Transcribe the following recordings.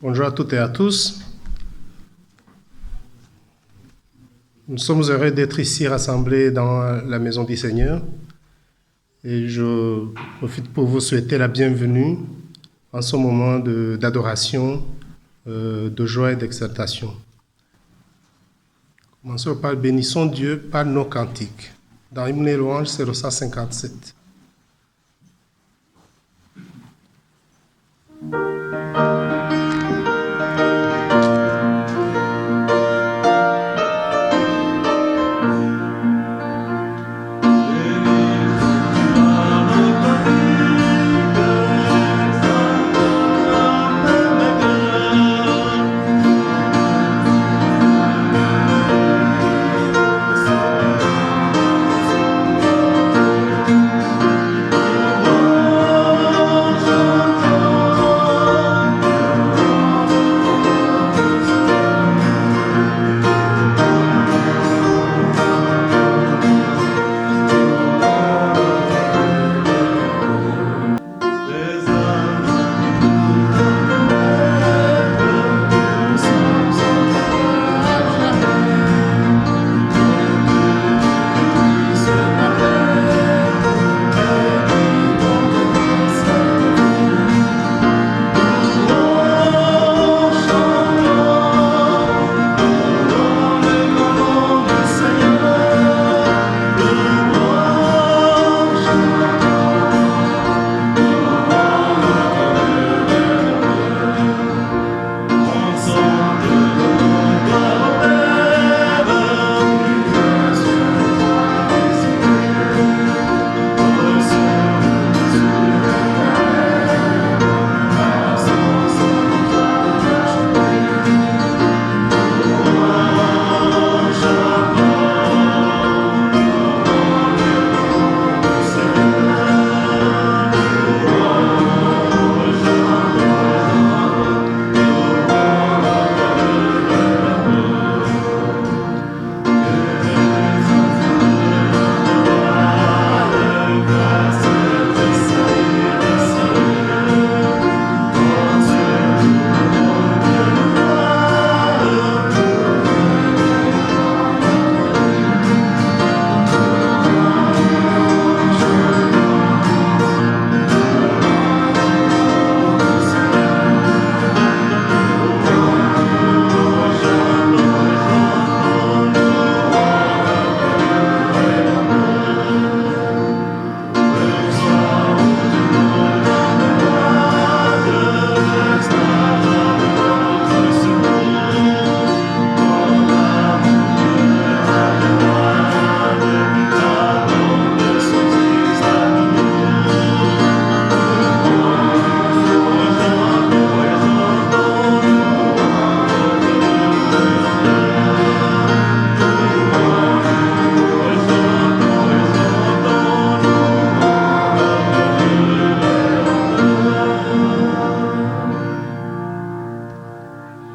Bonjour à toutes et à tous. Nous sommes heureux d'être ici rassemblés dans la maison du Seigneur. Et je profite pour vous souhaiter la bienvenue en ce moment d'adoration, de joie et d'exaltation. Commençons par bénissons Dieu par nos cantiques. Dans Hymne et Louange, c'est le 157.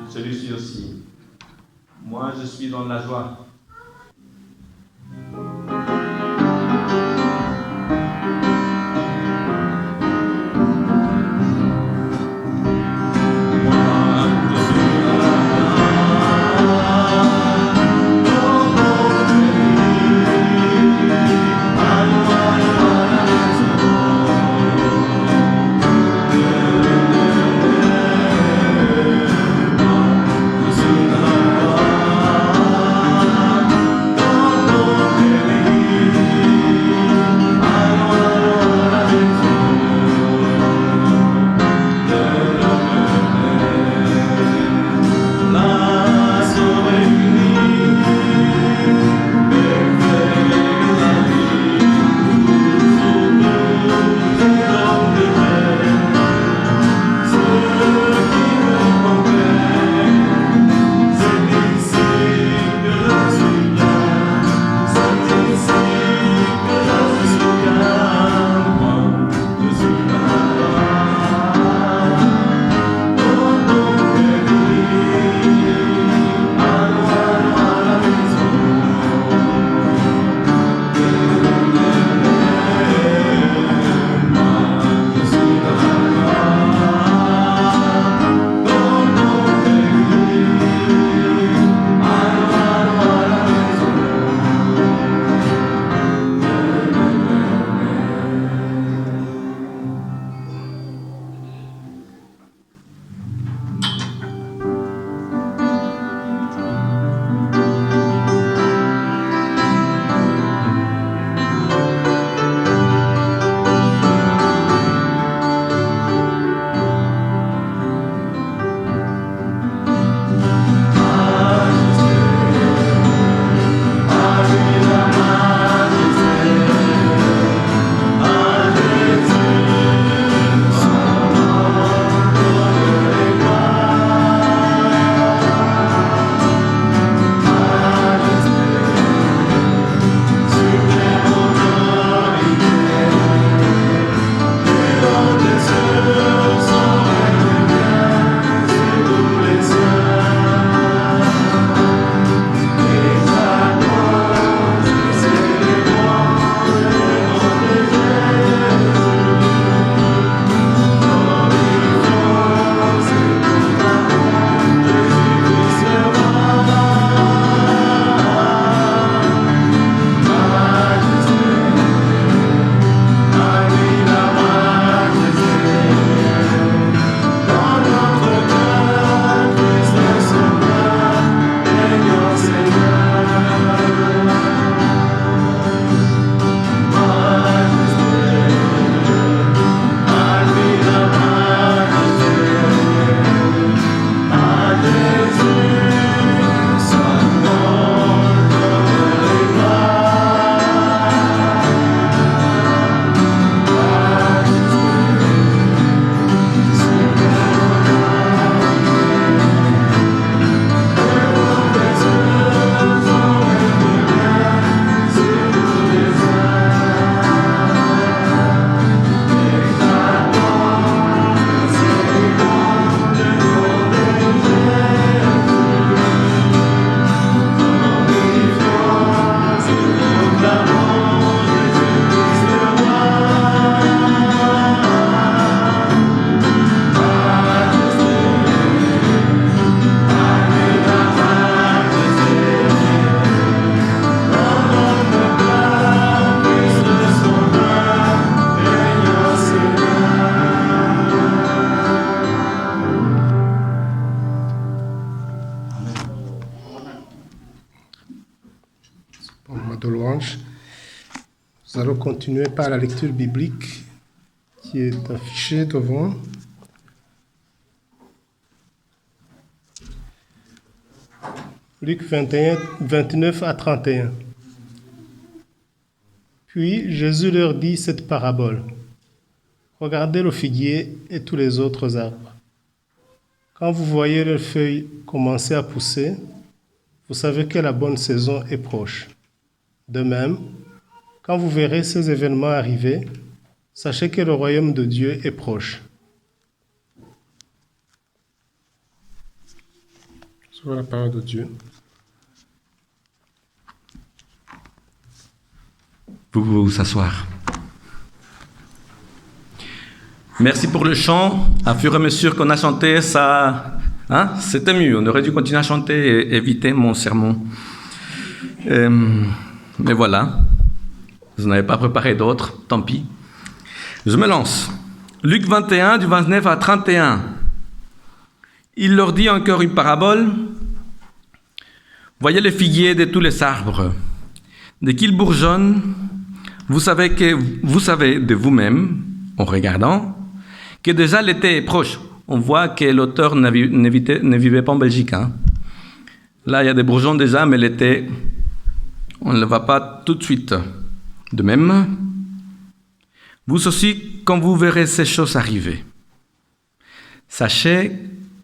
Celui-ci aussi. Moi, je suis dans la joie. orange. Nous allons continuer par la lecture biblique qui est affichée devant. Luc 21, 29 à 31. Puis Jésus leur dit cette parabole. Regardez le figuier et tous les autres arbres. Quand vous voyez leurs feuilles commencer à pousser, vous savez que la bonne saison est proche. De même, quand vous verrez ces événements arriver, sachez que le royaume de Dieu est proche. Sur la parole de Dieu. Vous pouvez vous asseoir. Merci pour le chant. À fur et à mesure qu'on a chanté, c'était mieux. On aurait dû continuer à chanter et éviter mon sermon. Mais voilà, vous n'avez pas préparé d'autres, tant pis. Je me lance. Luc 21, du 29 à 31. Il leur dit encore une parabole. Voyez les figuiers de tous les arbres. Dès qu'ils bourgeonnent, vous savez de vous-même, en regardant, que déjà l'été est proche. On voit que l'auteur ne vivait pas en Belgique. Là, il y a des bourgeons déjà, mais l'été, on ne le voit pas tout de suite. De même, vous aussi, quand vous verrez ces choses arriver, sachez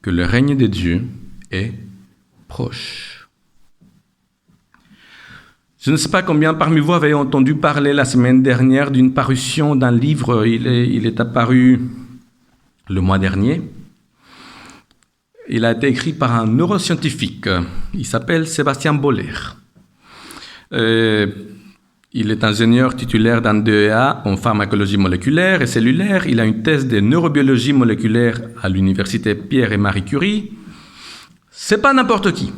que le règne de Dieu est proche. Je ne sais pas combien parmi vous avez entendu parler la semaine dernière d'une parution d'un livre. Il est apparu le mois dernier. Il a été écrit par un neuroscientifique. Il s'appelle Sébastien Boller. Il est ingénieur titulaire d'un DEA en pharmacologie moléculaire et cellulaire. Il a une thèse de neurobiologie moléculaire à l'université Pierre et Marie Curie. C'est pas n'importe qui.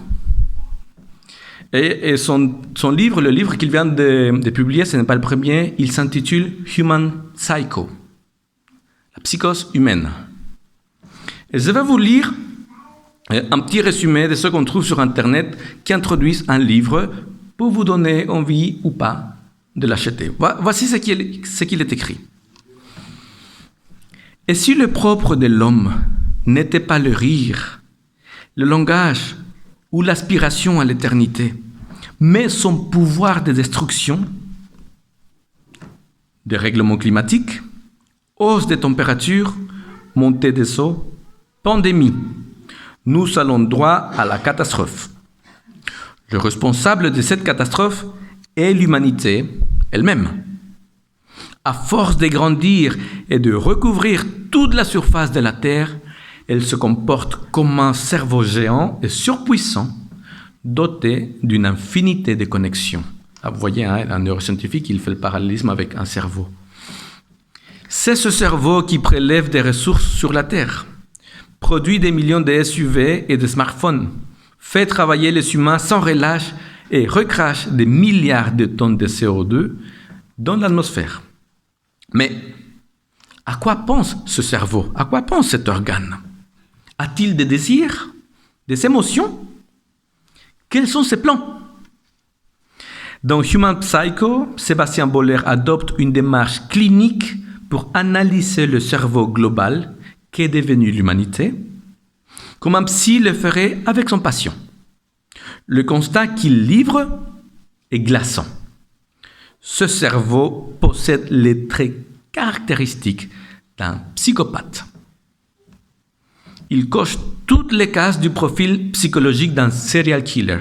Et son livre, le livre qu'il vient de publier, ce n'est pas le premier, il s'intitule Human Psycho, la psychose humaine. Et je vais vous lire un petit résumé de ce qu'on trouve sur Internet qui introduisent un livre pour vous donner envie ou pas de l'acheter. Voici ce qu'il est écrit. Et si le propre de l'homme n'était pas le rire, le langage ou l'aspiration à l'éternité, mais son pouvoir de destruction, dérèglement climatique, hausse des températures, montée des eaux, pandémie, nous allons droit à la catastrophe. Le responsable de cette catastrophe est l'humanité elle-même. À force de grandir et de recouvrir toute la surface de la Terre, elle se comporte comme un cerveau géant et surpuissant, doté d'une infinité de connexions. Vous voyez, un neuroscientifique, il fait le parallélisme avec un cerveau. C'est ce cerveau qui prélève des ressources sur la Terre, produit des millions de SUV et de smartphones, fait travailler les humains sans relâche et recrache des milliards de tonnes de CO2 dans l'atmosphère. Mais à quoi pense ce cerveau? À quoi pense cet organe? A-t-il des désirs? Des émotions? Quels sont ses plans? Dans Human Psycho, Sébastien Boller adopte une démarche clinique pour analyser le cerveau global qu'est devenu l'humanité, comme un psy le ferait avec son patient. Le constat qu'il livre est glaçant. Ce cerveau possède les traits caractéristiques d'un psychopathe. Il coche toutes les cases du profil psychologique d'un serial killer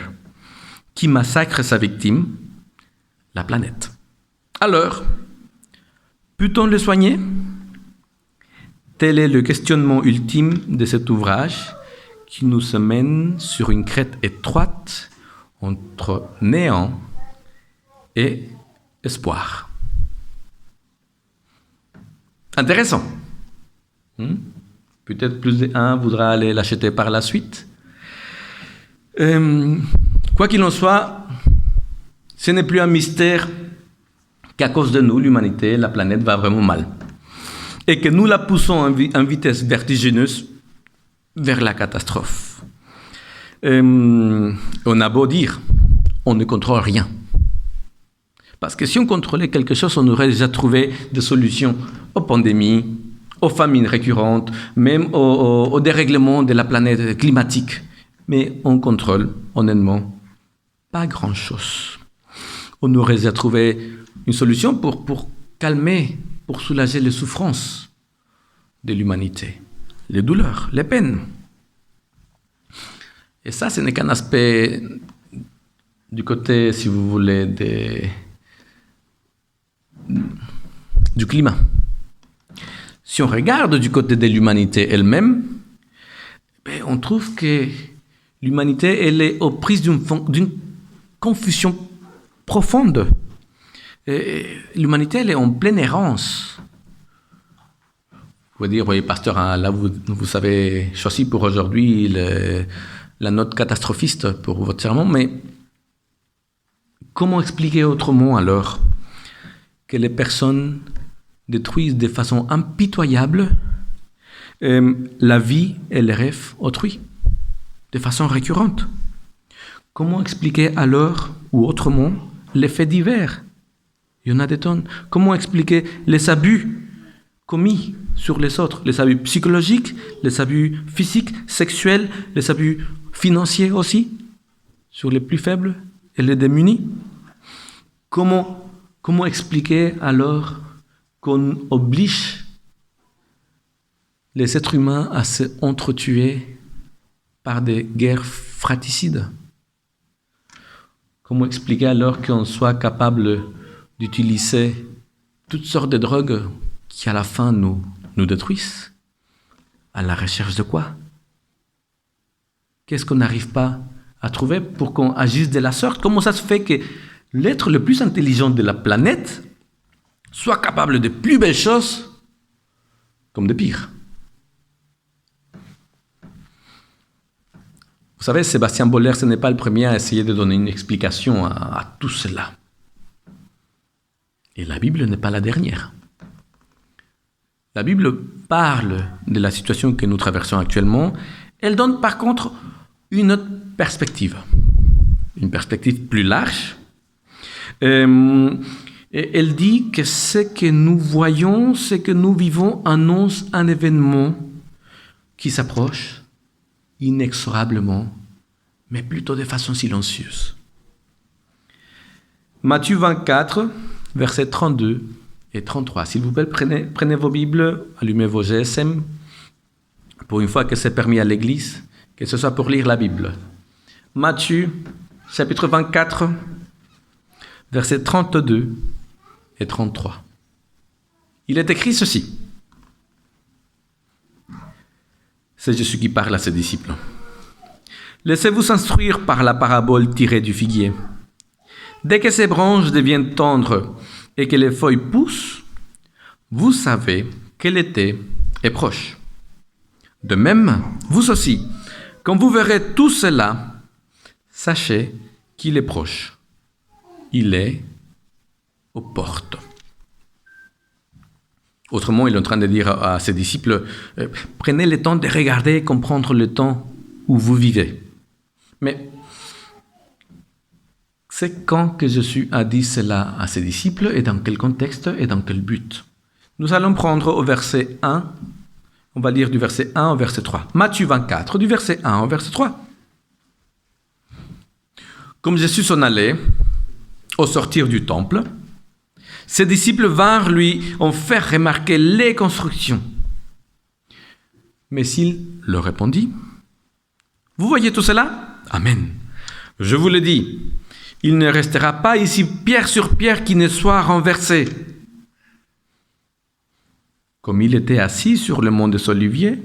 qui massacre sa victime, la planète. Alors, peut-on le soigner? Tel est le questionnement ultime de cet ouvrage qui nous mène sur une crête étroite entre néant et espoir. Intéressant. Peut-être plus d'un voudra aller l'acheter par la suite. Quoi qu'il en soit, ce n'est plus un mystère qu'à cause de nous, l'humanité, la planète va vraiment mal. Et que nous la poussons en vitesse vertigineuse vers la catastrophe. On a beau dire, on ne contrôle rien. Parce que si on contrôlait quelque chose, on aurait déjà trouvé des solutions aux pandémies, aux famines récurrentes, même au dérèglement de la planète climatique. Mais on contrôle, honnêtement, pas grand-chose. On aurait déjà trouvé une solution pour calmer, pour soulager les souffrances de l'humanité, les douleurs, les peines. Et ça, ce n'est qu'un aspect du côté, si vous voulez, du climat. Si on regarde du côté de l'humanité elle-même, on trouve que l'humanité, elle est aux prises d'une confusion profonde. Et l'humanité, elle est en pleine errance. Vous pouvez dire, oui, pasteur, hein, là, vous avez choisi pour aujourd'hui la note catastrophiste pour votre sermon, mais comment expliquer autrement alors que les personnes détruisent de façon impitoyable la vie et les rêves autrui, de façon récurrente? Comment expliquer alors, ou autrement, les faits divers? Il y en a des tonnes. Comment expliquer les abus commis sur les autres, les abus psychologiques, les abus physiques, sexuels, les abus financiers aussi, sur les plus faibles et les démunis? Comment expliquer alors qu'on oblige les êtres humains à se entretuer par des guerres fratricides? Comment expliquer alors qu'on soit capable d'utiliser toutes sortes de drogues qui à la fin nous détruisent? À la recherche de quoi? Qu'est-ce qu'on n'arrive pas à trouver pour qu'on agisse de la sorte? Comment ça se fait que l'être le plus intelligent de la planète soit capable de plus belles choses comme de pires? Vous savez, Sébastien Boller, ce n'est pas le premier à essayer de donner une explication à tout cela. Et la Bible n'est pas la dernière. La Bible parle de la situation que nous traversons actuellement. Elle donne par contre une autre perspective. Une perspective plus large. Et elle dit que ce que nous voyons, ce que nous vivons annonce un événement qui s'approche inexorablement, mais plutôt de façon silencieuse. Matthieu 24, versets 32 et 33. S'il vous plaît, prenez vos Bibles, allumez vos GSM, pour une fois que c'est permis à l'Église, que ce soit pour lire la Bible. Matthieu, chapitre 24, versets 32 et 33. Il est écrit ceci. C'est Jésus qui parle à ses disciples. Laissez-vous instruire par la parabole tirée du figuier. Dès que ses branches deviennent tendres et que les feuilles poussent, vous savez que l'été est proche. De même, vous aussi, quand vous verrez tout cela, sachez qu'il est proche. Il est aux portes. Autrement, il est en train de dire à ses disciples, prenez le temps de regarder et comprendre le temps où vous vivez. Mais c'est quand que Jésus a dit cela à ses disciples et dans quel contexte et dans quel but? Nous allons prendre au verset 1, on va lire du verset 1 au verset 3. Matthieu 24, du verset 1 au verset 3. Comme Jésus s'en allait, au sortir du temple, ses disciples vinrent lui en faire remarquer les constructions. Mais il leur répondit, « Vous voyez tout cela? Amen. Je vous le dis, il ne restera pas ici pierre sur pierre qui ne soit renversée. » Comme il était assis sur le mont des Oliviers,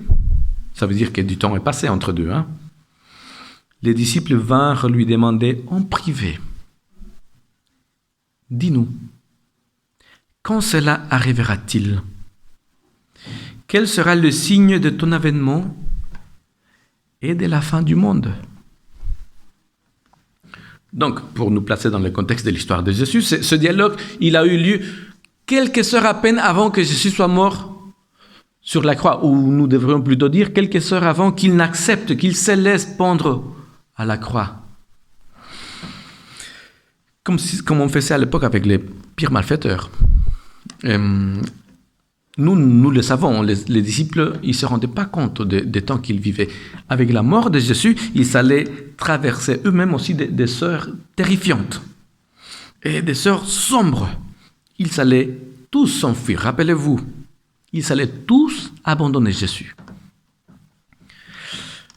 ça veut dire que du temps est passé entre deux, les disciples vinrent lui demander en privé, « Dis-nous, quand cela arrivera-t-il? Quel sera le signe de ton avènement et de la fin du monde? » Donc, pour nous placer dans le contexte de l'histoire de Jésus, ce dialogue, il a eu lieu quelques heures à peine avant que Jésus soit mort sur la croix, ou nous devrions plutôt dire quelques heures avant qu'il n'accepte, qu'il se laisse pendre à la croix. comme on faisait à l'époque avec les pires malfaiteurs. Nous le savons, les disciples, ils ne se rendaient pas compte des temps qu'ils vivaient. Avec la mort de Jésus, ils allaient traverser eux-mêmes aussi des heures terrifiantes et des heures sombres. Ils allaient tous s'enfuir, rappelez-vous. Ils allaient tous abandonner Jésus.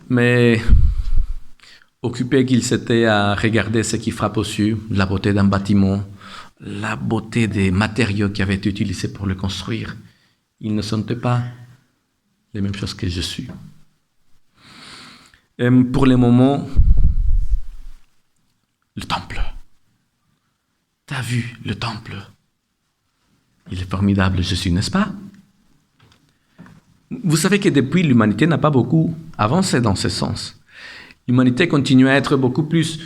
Mais occupés qu'ils étaient à regarder ce qui frappe aux yeux, la beauté d'un bâtiment, la beauté des matériaux qui avaient été utilisés pour le construire, ils ne sentaient pas les mêmes choses que Jésus. Et pour le moment, le temple. T'as vu le temple? Il est formidable, Jésus, n'est-ce pas? Vous savez que depuis, l'humanité n'a pas beaucoup avancé dans ce sens. L'humanité continue à être beaucoup plus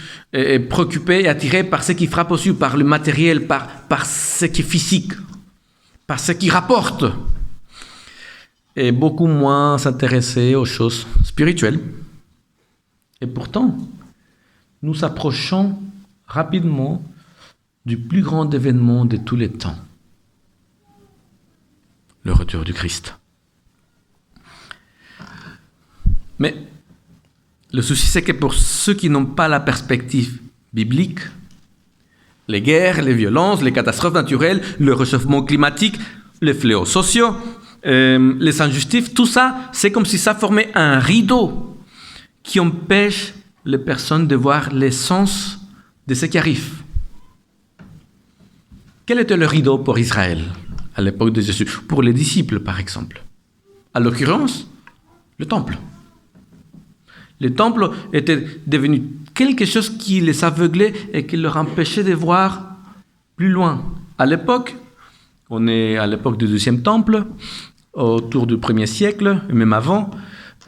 préoccupée et attirée par ce qui frappe aux yeux, par le matériel, par ce qui est physique, par ce qui rapporte. Et beaucoup moins s'intéresser aux choses spirituelles. Et pourtant, nous approchons rapidement du plus grand événement de tous les temps, le retour du Christ. Mais le souci, c'est que pour ceux qui n'ont pas la perspective biblique, les guerres, les violences, les catastrophes naturelles, le réchauffement climatique, les fléaux sociaux, les injustices, tout ça, c'est comme si ça formait un rideau qui empêche les personnes de voir l'essence de ce qui arrive. Quel était le rideau pour Israël à l'époque de Jésus? Pour les disciples, par exemple. À l'occurrence, le temple. Le temple était devenu quelque chose qui les aveuglait et qui leur empêchait de voir plus loin. À l'époque, on est à l'époque du deuxième temple, autour du 1er siècle, et même avant,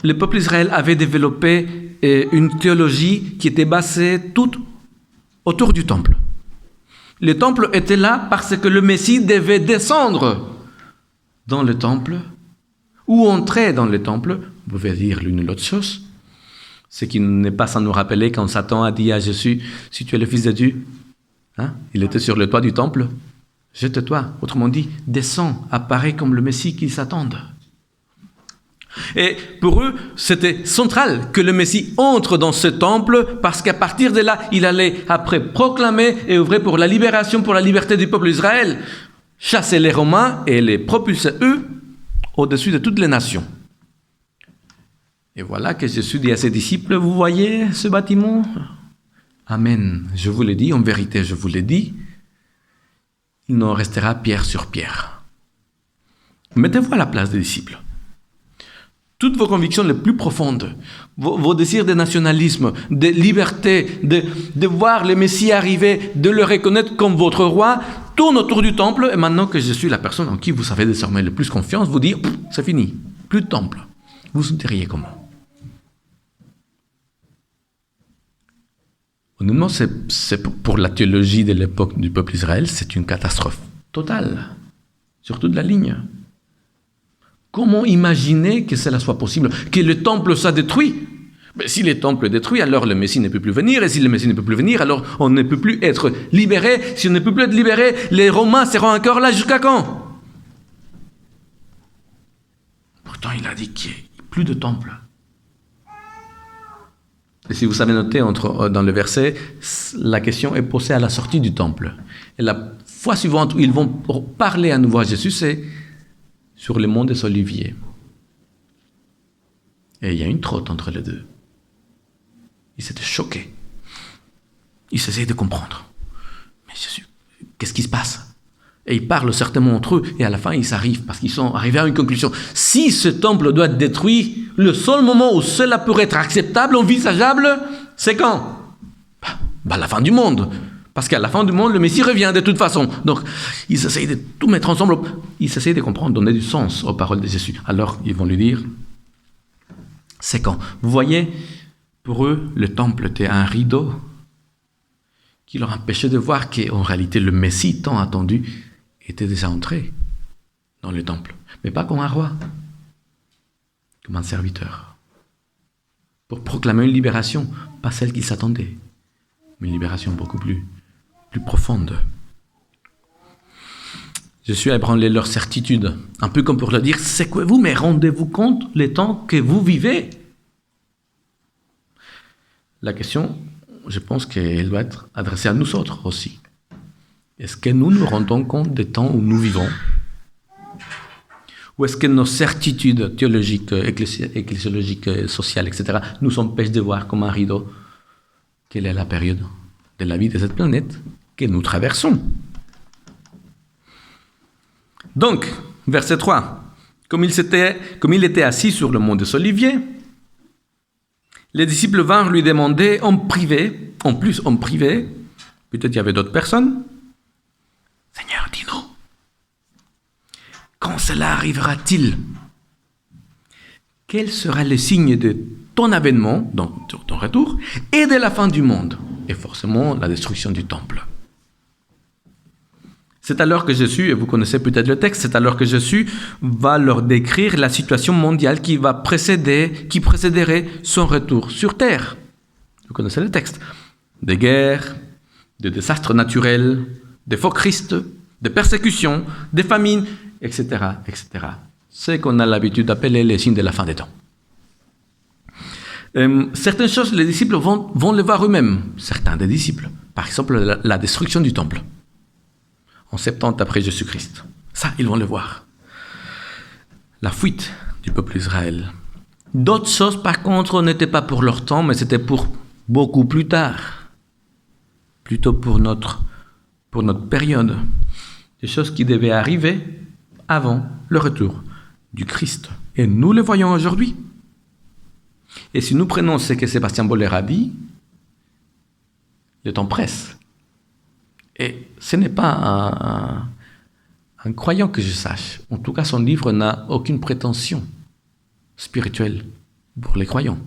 le peuple d'Israël avait développé une théologie qui était basée toute autour du temple. Le temple était là parce que le Messie devait descendre dans le temple ou entrer dans le temple. Vous pouvez dire l'une ou l'autre chose. Ce qui n'est pas sans nous rappeler quand Satan a dit à Jésus, si tu es le Fils de Dieu, il était sur le toit du temple, jette-toi. Autrement dit, descends, apparaît comme le Messie qu'ils s'attendent. Et pour eux, c'était central que le Messie entre dans ce temple parce qu'à partir de là, il allait après proclamer et œuvrer pour la libération, pour la liberté du peuple d'Israël, chasser les Romains et les propulser, eux, au-dessus de toutes les nations. Et voilà que Jésus dit à ses disciples, vous voyez ce bâtiment? Amen, je vous l'ai dit, en vérité, je vous l'ai dit, il n'en restera pierre sur pierre. Mettez-vous à la place des disciples. Toutes vos convictions les plus profondes, vos désirs de nationalisme, de liberté, de voir le Messie arriver, de le reconnaître comme votre roi, tournent autour du temple. Et maintenant que je suis la personne en qui vous avez désormais le plus confiance, vous dites, c'est fini, plus de temple. Vous vous diriez comment? Honnêtement, c'est pour la théologie de l'époque du peuple d'Israël, c'est une catastrophe totale, sur toute la ligne. Comment imaginer que cela soit possible, que le temple soit détruit? Mais si le temple est détruit, alors le Messie ne peut plus venir, et si le Messie ne peut plus venir, alors on ne peut plus être libéré. Si on ne peut plus être libéré, les Romains seront encore là jusqu'à quand? Pourtant, il a dit qu'il n'y a plus de temple. Et si vous avez noté dans le verset, la question est posée à la sortie du temple. Et la fois suivante où ils vont parler à nouveau à Jésus, c'est sur le mont des Oliviers. Et il y a une trotte entre les deux. Ils étaient choqués. Ils essayaient de comprendre. Mais Jésus, qu'est-ce qui se passe? Et ils parlent certainement entre eux, et à la fin, ils arrivent, parce qu'ils sont arrivés à une conclusion. Si ce temple doit être détruit, le seul moment où cela pourrait être acceptable, envisageable, c'est quand? La fin du monde. Parce qu'à la fin du monde, le Messie revient de toute façon. Donc, ils essayent de tout mettre ensemble. Ils essayent de comprendre, donner du sens aux paroles de Jésus. Alors, ils vont lui dire, c'est quand? Vous voyez, pour eux, le temple était un rideau qui leur empêchait de voir qu'en réalité, le Messie tant attendu était déjà entré dans le temple. Mais pas comme un roi, comme un serviteur. Pour proclamer une libération, pas celle qu'ils s'attendaient, mais une libération beaucoup plus plus profonde. Je suis à ébranler leur certitude, un peu comme pour leur dire, c'est quoi vous, mais rendez-vous compte les temps que vous vivez. La question, je pense qu'elle doit être adressée à nous autres aussi. Est-ce que nous nous rendons compte des temps où nous vivons? Ou est-ce que nos certitudes théologiques, ecclésiologiques, sociales, etc., nous empêchent de voir comme un rideau quelle est la période de la vie de cette planète que nous traversons? Donc, verset 3, comme il était assis sur le mont des Oliviers, les disciples vinrent lui demander en privé, peut-être il y avait d'autres personnes, « Seigneur, dis-nous, quand cela arrivera-t-il? Quel sera le signe de ton avènement, donc ton retour, et de la fin du monde, et forcément la destruction du temple ?» C'est alors que Jésus, et vous connaissez peut-être le texte, c'est alors que Jésus va leur décrire la situation mondiale qui précéderait son retour sur terre. Vous connaissez le texte. Des guerres, des désastres naturels, des faux Christ, des persécutions, des famines, etc., etc. C'est ce qu'on a l'habitude d'appeler les signes de la fin des temps. Certaines choses, les disciples vont les voir eux-mêmes, certains des disciples. Par exemple, la destruction du temple. En 70 après Jésus-Christ. Ça, ils vont le voir. La fuite du peuple d'Israël. D'autres choses, par contre, n'étaient pas pour leur temps, mais c'était pour beaucoup plus tard. Plutôt pour notre période. Des choses qui devaient arriver avant le retour du Christ. Et nous le voyons aujourd'hui. Et si nous prenons ce que Sébastien Boller a dit, le temps presse. Et ce n'est pas un croyant que je sache. En tout cas, son livre n'a aucune prétention spirituelle pour les croyants.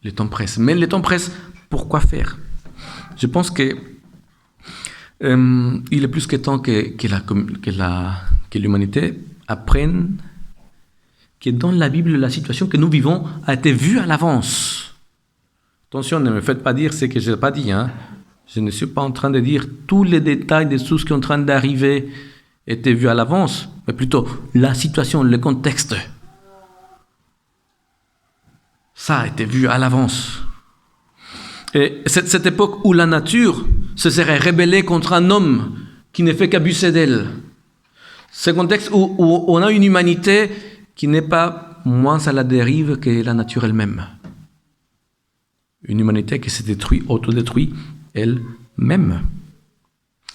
Le temps presse. Mais le temps presse, pourquoi faire? Je pense que il est plus que temps que l'humanité apprenne que dans la Bible, la situation que nous vivons a été vue à l'avance. Attention, ne me faites pas dire ce que je n'ai pas dit. Je ne suis pas en train de dire tous les détails de tout ce qui est en train d'arriver étaient vus à l'avance, mais plutôt la situation, le contexte. Ça a été vu à l'avance. Et cette époque où la nature se serait rebellée contre un homme qui ne fait qu'abuser d'elle. Ce contexte où on a une humanité qui n'est pas moins à la dérive que la nature elle-même. Une humanité qui se détruit, autodétruit elle-même.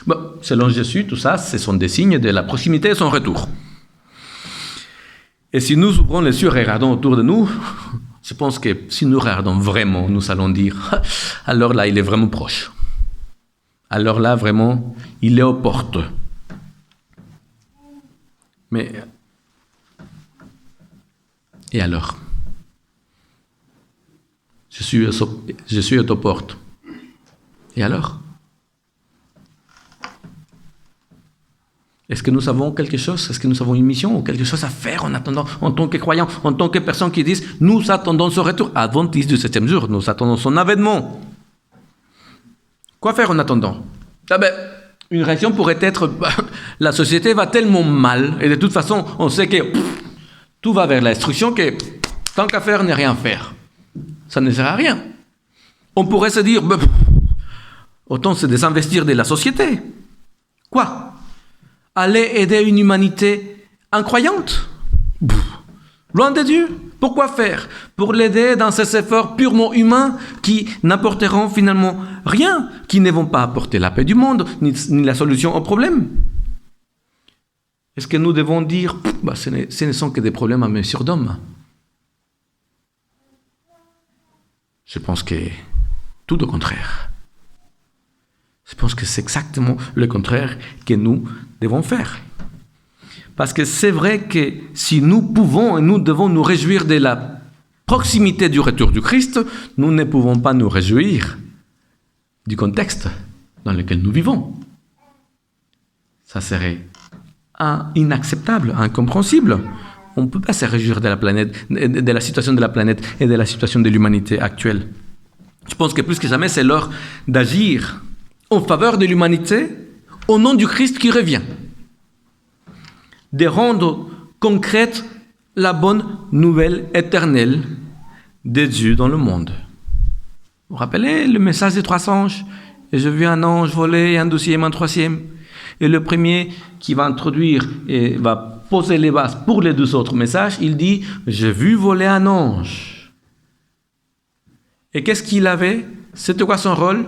Bon, selon Jésus, tout ça, ce sont des signes de la proximité de son retour. Et si nous ouvrons les yeux et regardons autour de nous, je pense que si nous regardons vraiment, nous allons dire, alors là, il est vraiment proche. Alors là, vraiment, il est aux portes. Mais, et alors? Jésus est aux portes. Et alors? Est-ce que nous avons quelque chose? Est-ce que nous avons une mission ou quelque chose à faire en attendant, en tant que croyants, en tant que personnes qui disent, nous attendons son retour, adventistes du 7e jour, nous attendons son avènement. Quoi faire en attendant? Une réaction pourrait être, la société va tellement mal, et de toute façon, on sait que tout va vers la destruction, que tant qu'à faire, n'est rien faire. Ça ne sert à rien. On pourrait se dire, autant se désinvestir de la société. Quoi? Aller aider une humanité incroyante? Loin de Dieu. Pourquoi faire? Pour l'aider dans ses efforts purement humains qui n'apporteront finalement rien, qui ne vont pas apporter la paix du monde, ni la solution au problème. Est-ce que nous devons dire, ce ne sont que des problèmes à mesure d'homme? Je pense que tout au contraire. Je pense que c'est exactement le contraire que nous devons faire. Parce que c'est vrai que si nous pouvons et nous devons nous réjouir de la proximité du retour du Christ, nous ne pouvons pas nous réjouir du contexte dans lequel nous vivons. Ça serait inacceptable, incompréhensible. On ne peut pas se réjouir de la planète, de la situation de la planète et de la situation de l'humanité actuelle. Je pense que plus que jamais, c'est l'heure d'agir en faveur de l'humanité au nom du Christ qui revient. De rendre concrète la bonne nouvelle éternelle de Dieu dans le monde. Vous vous rappelez le message des 3 anges? Et je vis un ange voler, un 2e, un 3e. Et le premier qui va introduire et va poser les bases pour les 2 autres messages, il dit « J'ai vu voler un ange ». Et qu'est-ce qu'il avait? C'était quoi son rôle?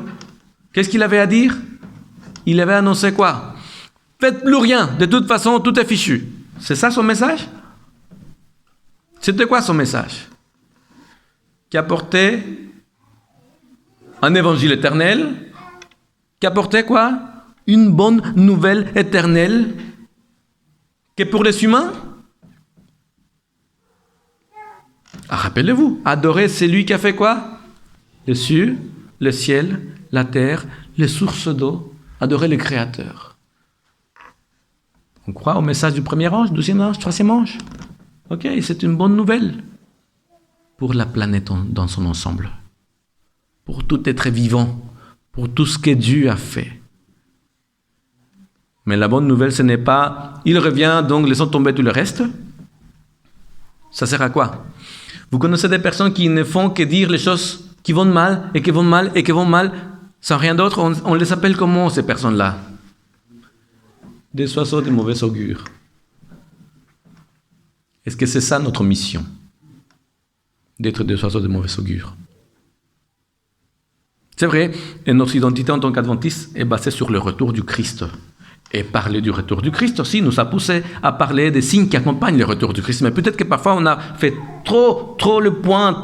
Qu'est-ce qu'il avait à dire? Il avait annoncé quoi? Faites plus rien, de toute façon, tout est fichu. C'est ça son message? C'était quoi son message? Qui apportait un évangile éternel, qui apportait quoi? Une bonne nouvelle éternelle, que pour les humains, rappelez-vous, adorer celui qui a fait quoi? Les cieux, le ciel, la terre, les sources d'eau, adorer le Créateur. On croit au message du premier ange, 2e ange, 3e ange. Ok, c'est une bonne nouvelle pour la planète dans son ensemble, pour tout être vivant, pour tout ce que Dieu a fait. Mais la bonne nouvelle, ce n'est pas « il revient, donc laissons tomber tout le reste ». Ça sert à quoi? Vous connaissez des personnes qui ne font que dire les choses qui vont mal, et qui vont mal, et qui vont mal, sans rien d'autre. On les appelle comment, ces personnes-là? Des oiseaux de mauvais augure. Est-ce que c'est ça notre mission? D'être des oiseaux de mauvais augure. C'est vrai, et notre identité en tant qu'adventiste est basée sur le retour du Christ. Et parler du retour du Christ aussi nous a poussé à parler des signes qui accompagnent le retour du Christ. Mais peut-être que parfois on a fait trop le point,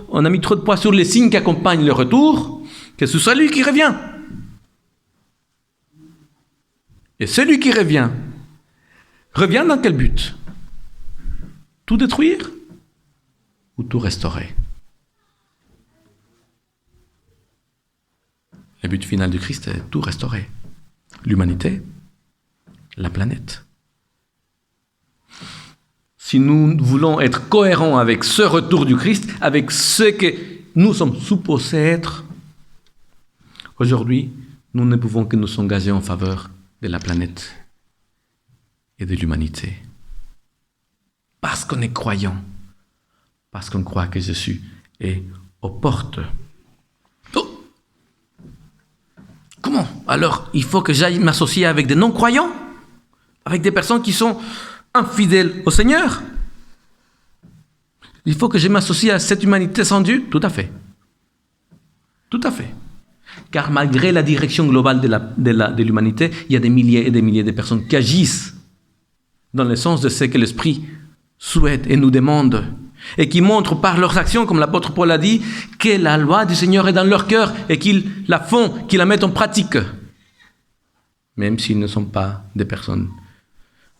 on a mis trop de poids sur les signes qui accompagnent le retour, que ce soit lui qui revient. Et celui qui revient dans quel but? Tout détruire ou tout restaurer? Le but final du Christ est tout restaurer. L'humanité, la planète. Si nous voulons être cohérents avec ce retour du Christ, avec ce que nous sommes supposés être, aujourd'hui, nous ne pouvons que nous engager en faveur de la planète et de l'humanité. Parce qu'on est croyant, parce qu'on croit que Jésus est aux portes. Oh! Comment? Alors, il faut que j'aille m'associer avec des non-croyants? Avec des personnes qui sont infidèles au Seigneur? Il faut que je m'associe à cette humanité sans Dieu? Tout à fait. Tout à fait. Car malgré la direction globale de l'humanité, il y a des milliers et des milliers de personnes qui agissent dans le sens de ce que l'Esprit souhaite et nous demande, et qui montrent par leurs actions, comme l'apôtre Paul a dit, que la loi du Seigneur est dans leur cœur et qu'ils la font, qu'ils la mettent en pratique, même s'ils ne sont pas des personnes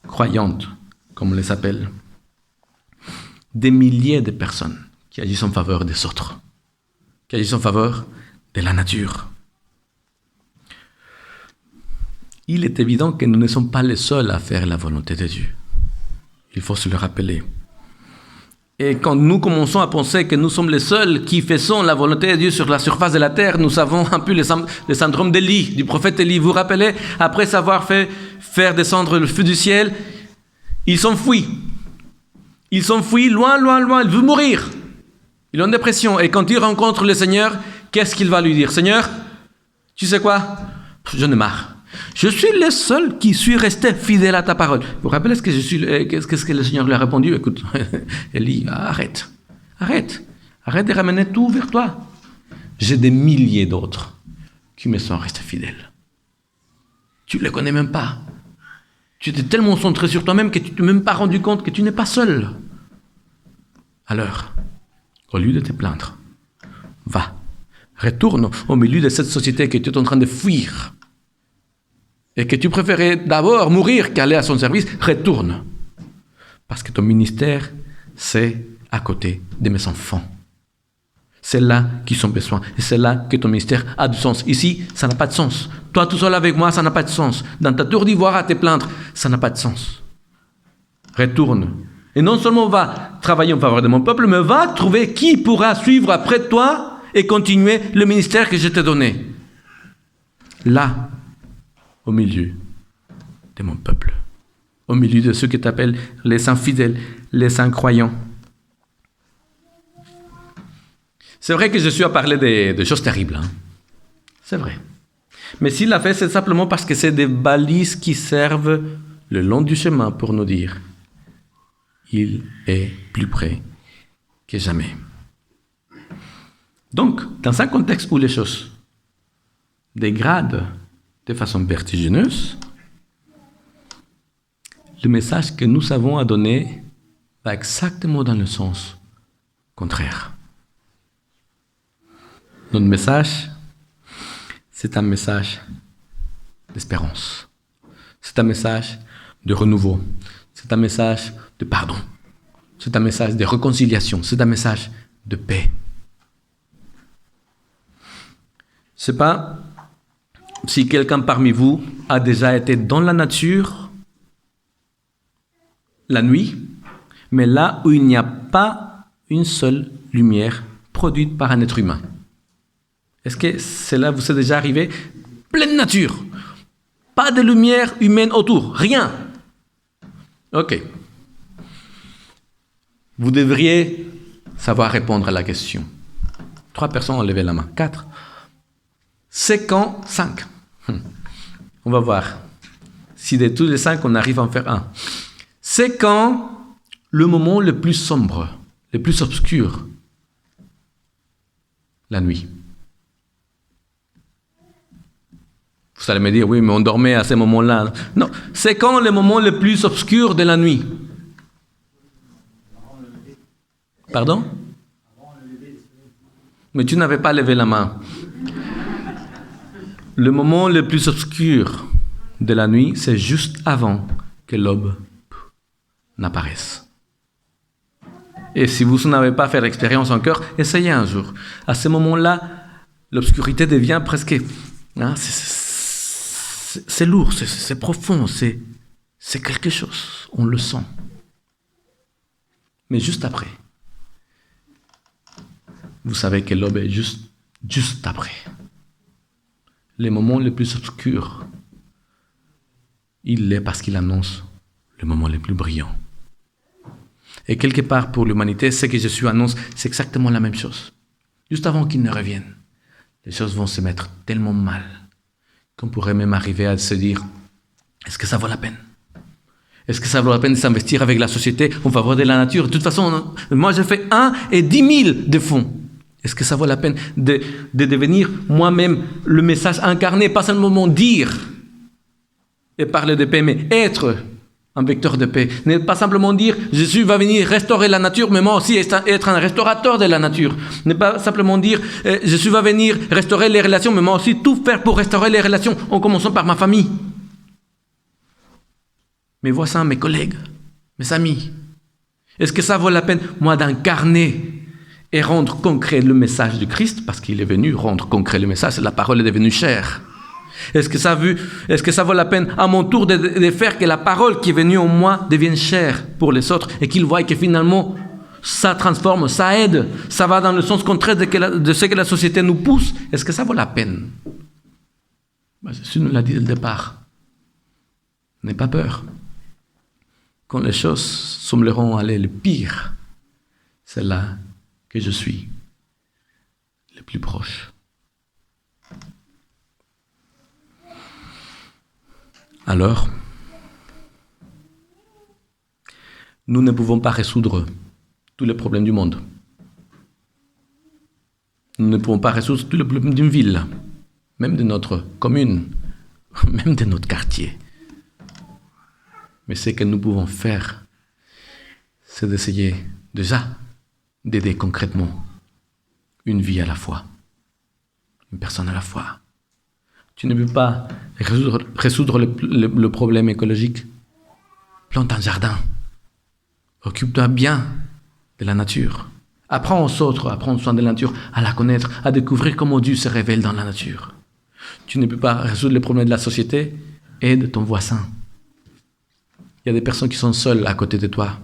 croyantes, comme on les appelle. Des milliers de personnes qui agissent en faveur des autres, qui agissent en faveur de la nature. Il est évident que nous ne sommes pas les seuls à faire la volonté de Dieu. Il faut se le rappeler. Et quand nous commençons à penser que nous sommes les seuls qui faisons la volonté de Dieu sur la surface de la terre, nous avons un peu le syndrome d'Élie, du prophète Élie. Vous vous rappelez, après avoir fait faire descendre le feu du ciel, il s'enfuit. Il s'enfuit loin, il veut mourir. Il est en dépression. Et quand il rencontre le Seigneur, qu'est-ce qu'il va lui dire? Seigneur, tu sais quoi? J'en ai marre. Je suis le seul qui suis resté fidèle à ta parole. Vous vous rappelez qu'est-ce que le Seigneur lui a répondu? Écoute, Élie, arrête de ramener tout vers toi. J'ai des milliers d'autres qui me sont restés fidèles. Tu ne les connais même pas. Tu étais tellement centré sur toi-même que tu ne t'es même pas rendu compte que tu n'es pas seul. Alors, au lieu de te plaindre, retourne au milieu de cette société que tu es en train de fuir et que tu préférais d'abord mourir qu'aller à son service. Retourne. Parce que ton ministère, c'est à côté de mes enfants. C'est là qu'ils ont besoin. Et c'est là que ton ministère a du sens. Ici, ça n'a pas de sens. Toi, tout seul avec moi, ça n'a pas de sens. Dans ta tour d'ivoire à te plaindre, ça n'a pas de sens. Retourne. Et non seulement va travailler en faveur de mon peuple, mais va trouver qui pourra suivre après toi et continuer le ministère que je t'ai donné. Là, au milieu de mon peuple, au milieu de ceux que tu appelles les infidèles, les incroyants. C'est vrai que je suis à parler de choses terribles. Hein? C'est vrai. Mais s'il l'a fait, c'est simplement parce que c'est des balises qui servent le long du chemin pour nous dire « Il est plus près que jamais ». Donc, dans un contexte où les choses dégradent de façon vertigineuse, le message que nous avons à donner va exactement dans le sens contraire. Notre message, c'est un message d'espérance. C'est un message de renouveau. C'est un message de pardon. C'est un message de réconciliation. C'est un message de paix. Je ne sais pas si quelqu'un parmi vous a déjà été dans la nature la nuit, mais là où il n'y a pas une seule lumière produite par un être humain. Est-ce que cela vous est déjà arrivé? Pleine nature, pas de lumière humaine autour, rien. Ok. Vous devriez savoir répondre à la question. 3 personnes ont levé la main. 4. C'est quand 5. On va voir si de tous les 5, on arrive à en faire un. C'est quand le moment le plus sombre, le plus obscur, la nuit. Vous allez me dire, oui, mais on dormait à ce moment-là. Non, c'est quand le moment le plus obscur de la nuit. Pardon? Mais tu n'avais pas levé la main. Le moment le plus obscur de la nuit, c'est juste avant que l'aube n'apparaisse. Et si vous n'avez pas fait l'expérience encore, essayez un jour. À ce moment-là, l'obscurité devient presque... Hein, c'est lourd, c'est profond, c'est quelque chose. On le sent. Mais juste après, vous savez que l'aube est juste après. Les moments les plus obscurs, il l'est parce qu'il annonce le moment le plus brillant. Et quelque part pour l'humanité, ce que Jésus annonce, c'est exactement la même chose. Juste avant qu'il ne revienne, les choses vont se mettre tellement mal qu'on pourrait même arriver à se dire, est-ce que ça vaut la peine? Est-ce que ça vaut la peine de s'investir avec la société en faveur de la nature? De toute façon, moi je fais 1 et 10 000 de fonds. Est-ce que ça vaut la peine de devenir moi-même le message incarné, pas seulement dire et parler de paix, mais être un vecteur de paix. Ne pas simplement dire Jésus va venir restaurer la nature, mais moi aussi être un restaurateur de la nature. Ne pas simplement dire Jésus va venir restaurer les relations, mais moi aussi tout faire pour restaurer les relations, en commençant par ma famille. Mes voisins, mes collègues, mes amis. Est-ce que ça vaut la peine, moi, d'incarner et rendre concret le message de Christ, parce qu'il est venu rendre concret le message, la parole est devenue chair. Est-ce que ça vaut la peine à mon tour de faire que la parole qui est venue en moi devienne chair pour les autres et qu'ils voient que finalement ça transforme, ça aide, ça va dans le sens contraire de ce que la société nous pousse? Est-ce que ça vaut la peine? Jésus nous l'a dit dès le départ. N'aie pas peur. Quand les choses sembleront aller le pire, c'est là que je suis le plus proche. Alors, nous ne pouvons pas résoudre tous les problèmes du monde. Nous ne pouvons pas résoudre tous les problèmes d'une ville, même de notre commune, même de notre quartier. Mais ce que nous pouvons faire, c'est d'essayer déjà d'aider concrètement une vie à la fois, une personne à la fois. Tu ne peux pas résoudre le problème écologique. Plante un jardin. Occupe-toi bien de la nature. Apprends aux autres à prendre soin de la nature, à la connaître, à découvrir comment Dieu se révèle dans la nature. Tu ne peux pas résoudre les problèmes de la société. Aide ton voisin. Il y a des personnes qui sont seules à côté de toi.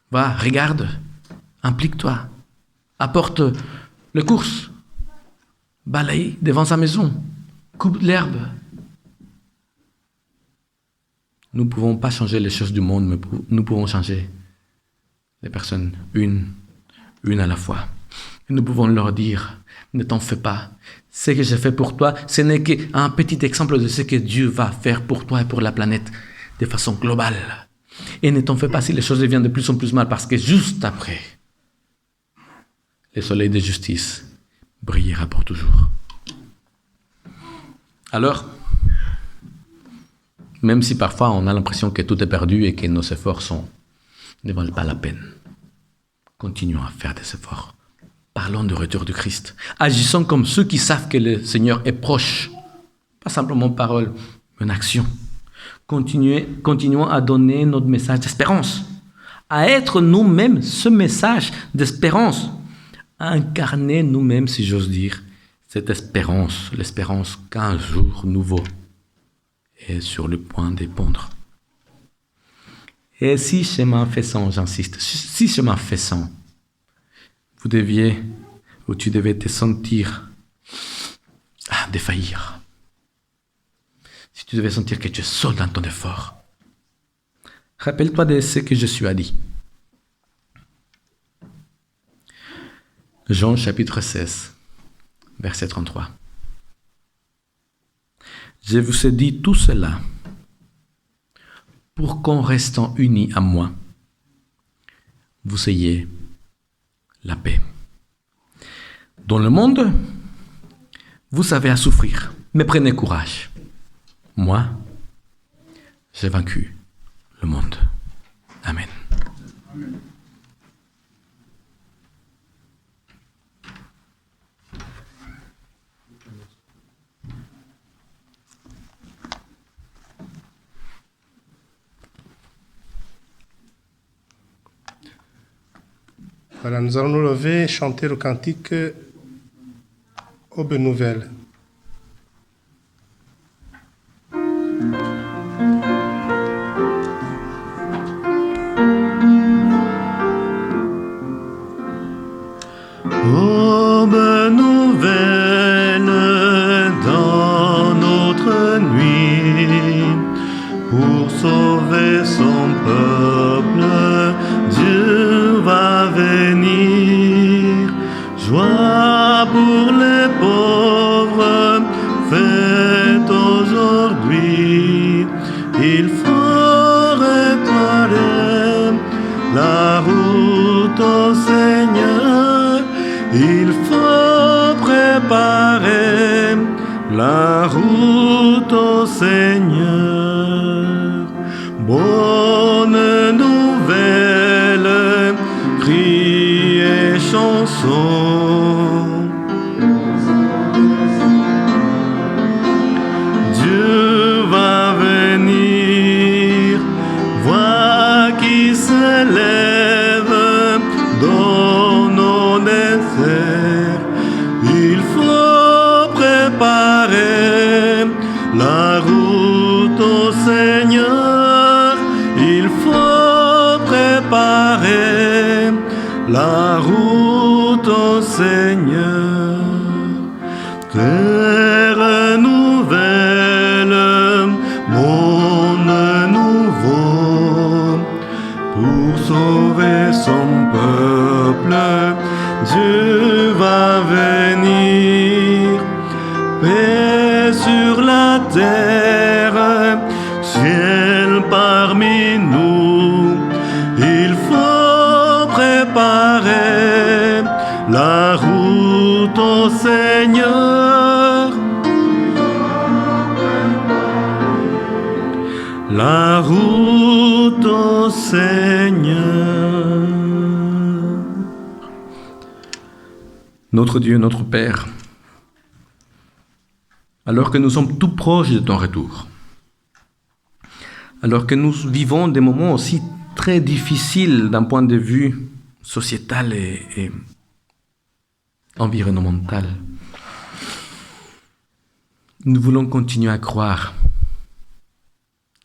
Va, regarde, implique-toi. Apporte les courses, balaye devant sa maison, coupe l'herbe. Nous ne pouvons pas changer les choses du monde, mais nous pouvons changer les personnes, une à la fois. Et nous pouvons leur dire, ne t'en fais pas. Ce que j'ai fait pour toi, ce n'est qu'un petit exemple de ce que Dieu va faire pour toi et pour la planète de façon globale. Et ne t'en fais pas si les choses deviennent de plus en plus mal, parce que juste après, le soleil de justice brillera pour toujours. Alors, même si parfois on a l'impression que tout est perdu et que nos efforts ne valent pas la peine, continuons à faire des efforts. Parlons du retour du Christ. Agissons comme ceux qui savent que le Seigneur est proche. Pas simplement parole, mais une action. Continuons à donner notre message d'espérance. À être nous-mêmes ce message d'espérance. À incarner nous-mêmes, si j'ose dire, cette espérance, l'espérance qu'un jour nouveau est sur le point d'épandre. Et si chemin faisant, j'insiste, si chemin faisant, tu devais te sentir défaillir, si tu devais sentir que tu es seul dans ton effort, rappelle-toi de ce que Jésus a dit. Jean chapitre 16, verset 33. Je vous ai dit tout cela pour qu'en restant unis à moi, vous ayez la paix. Dans le monde, vous avez à souffrir, mais prenez courage. Moi, j'ai vaincu le monde. Amen. Voilà, nous allons nous lever et chanter le cantique Aube nouvelle. Aube nouvelle dans notre nuit, pour sauver son peuple, Dieu va venir. Joie pour les pauvres, fête aujourd'hui. Il faut réparer la route au Seigneur. Il faut préparer la route au Seigneur. Bonne nouvelle, cris et chansons. Dieu va venir, vois qui s'élève dans nos déserts. Il faut préparer la route au Seigneur. Il faut préparer la route au Seigneur. Terre nouvelle, monde nouveau, pour sauver son peuple, Dieu va venir. Paix sur la terre, ciel parmi nous. Il faut préparer la route au Seigneur. La route au Seigneur. Notre Dieu, notre Père, alors que nous sommes tout proches de ton retour, alors que nous vivons des moments aussi très difficiles d'un point de vue sociétal et environnemental, nous voulons continuer à croire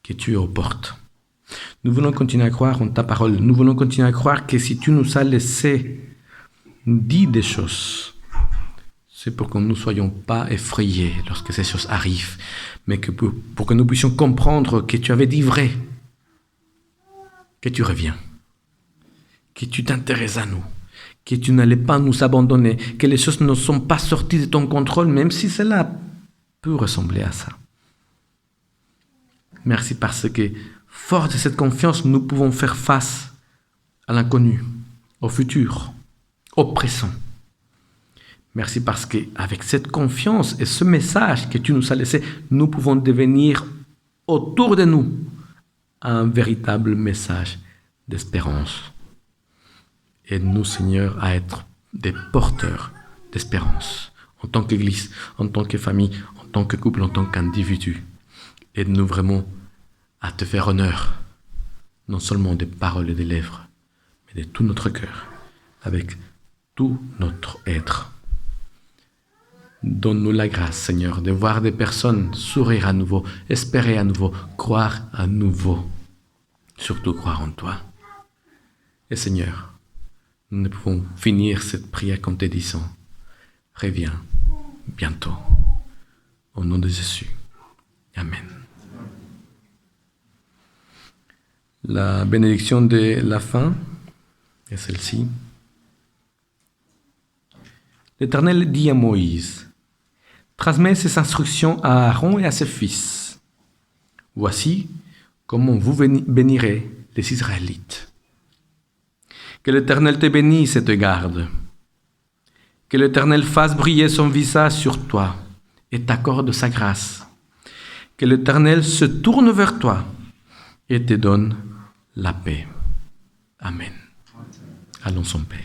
que tu es aux portes. Nous voulons continuer à croire en ta parole. Nous voulons continuer à croire que si tu nous as laissé dire des choses, c'est pour que nous ne soyons pas effrayés lorsque ces choses arrivent, mais que pour que nous puissions comprendre que tu avais dit vrai, que tu reviens, que tu t'intéresses à nous, que tu n'allais pas nous abandonner, que les choses ne sont pas sorties de ton contrôle, même si cela peut ressembler à ça. Merci parce que, fort de cette confiance, nous pouvons faire face à l'inconnu, au futur, au présent. Merci parce qu'avec cette confiance et ce message que tu nous as laissé, nous pouvons devenir autour de nous un véritable message d'espérance. Aide-nous, Seigneur, à être des porteurs d'espérance, en tant qu'Église, en tant que famille, en tant que couple, en tant qu'individu. Aide-nous vraiment à te faire honneur, non seulement des paroles et des lèvres, mais de tout notre cœur, avec tout notre être. Donne-nous la grâce, Seigneur, de voir des personnes sourire à nouveau, espérer à nouveau, croire à nouveau, surtout croire en toi. Et Seigneur, nous ne pouvons finir cette prière comme te disant, reviens bientôt. Au nom de Jésus. Amen. La bénédiction de la fin est celle-ci. L'Éternel dit à Moïse, transmets ces instructions à Aaron et à ses fils. Voici comment vous bénirez les Israélites. Que l'Éternel te bénisse et te garde. Que l'Éternel fasse briller son visage sur toi et t'accorde sa grâce. Que l'Éternel se tourne vers toi et te donne la paix. Amen. Allons en paix.